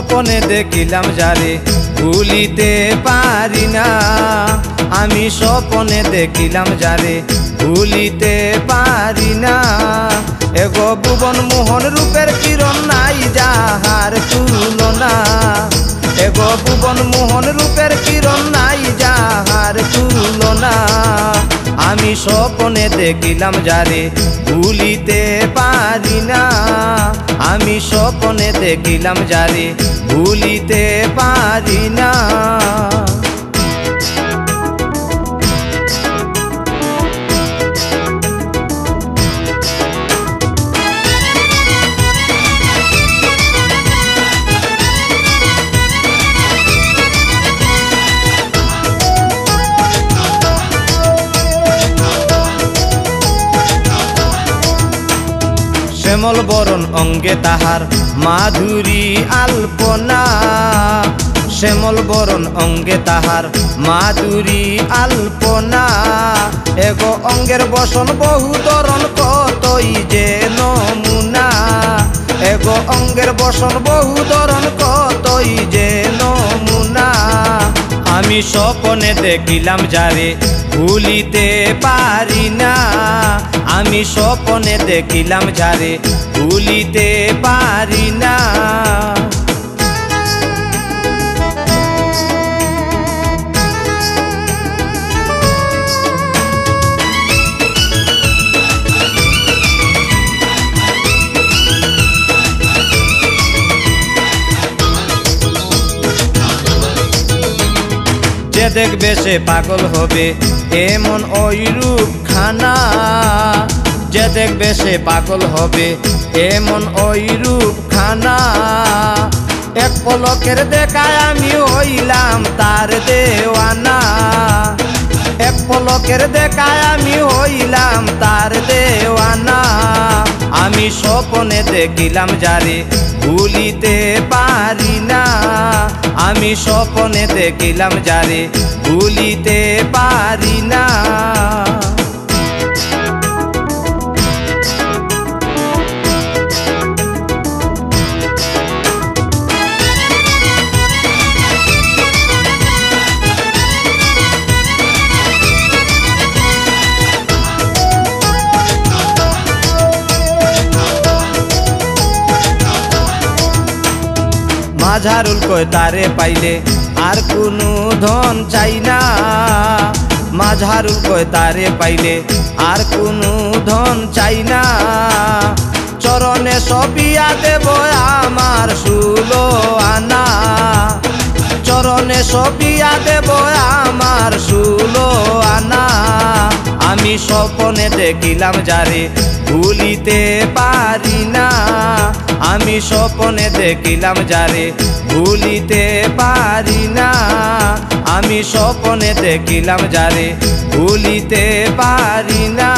স্বপনে দেখিলাম যারে ভুলিতে পারি না। আমি স্বপনে দেখিলাম যারে ভুলিতে পারি না। এগো ভুবন মোহন রূপের কিরণ নাই যাহার তুলনা। এগো ভুবন মোহন রূপের কিরণ নাই যাহার তুলনা। আমি স্বপনে দেখিলাম যারে ভুলিতে পারি না। আমি স্বপনে দেখিলাম যারে ভুলিতে পারি না। শ্যামল বরণ অঙ্গে তাহার মাধুরী আলপনা। শ্যামল বরণ অঙ্গে তাহার মাধুরী আলপনা। এগো অঙ্গের বসন বহু ধরন কতই যে নমুনা। এগো অঙ্গের বসন বহু ধরন কতই যে নমুনা। আমি স্বপনে দেখিলাম যারে ভুলিতে পারি না। আমি স্বপনে দেখিলাম যারে ভুলিতে পারি না। যে দেখবে সে পাগল হবে এমন ওই রূপ খানা। যে দেখবে সে পাগল হবে এমন ওই রূপ খানা। এক পলকের দেখায় আমি হইলাম তার দেওয়ানা। এক পলকের দেখায় আমি হইলাম তার দেওয়ানা। আমি স্বপনে দেখিলাম যারে ভুলিতে পারি না। আমি স্বপনে দেখিলাম যারে ভুলিতে পারি না। মাঝারুল কয় তারে পাইলে আর কোনো ধন চাই না। মাঝারুল কয় তারে পাইলে আর কোনো ধন চাই না। চরণে সপিয়া দেব আমার 16 আনা। চরণে সপিয়া দেব আমার 16 আনা। আমি স্বপনে দেখিলাম যারে ভুলিতে পারি না। আমি স্বপনে দেখিলাম যারে ভুলিতে পারি না। আমি স্বপনে দেখিলাম যারে ভুলিতে পারি না।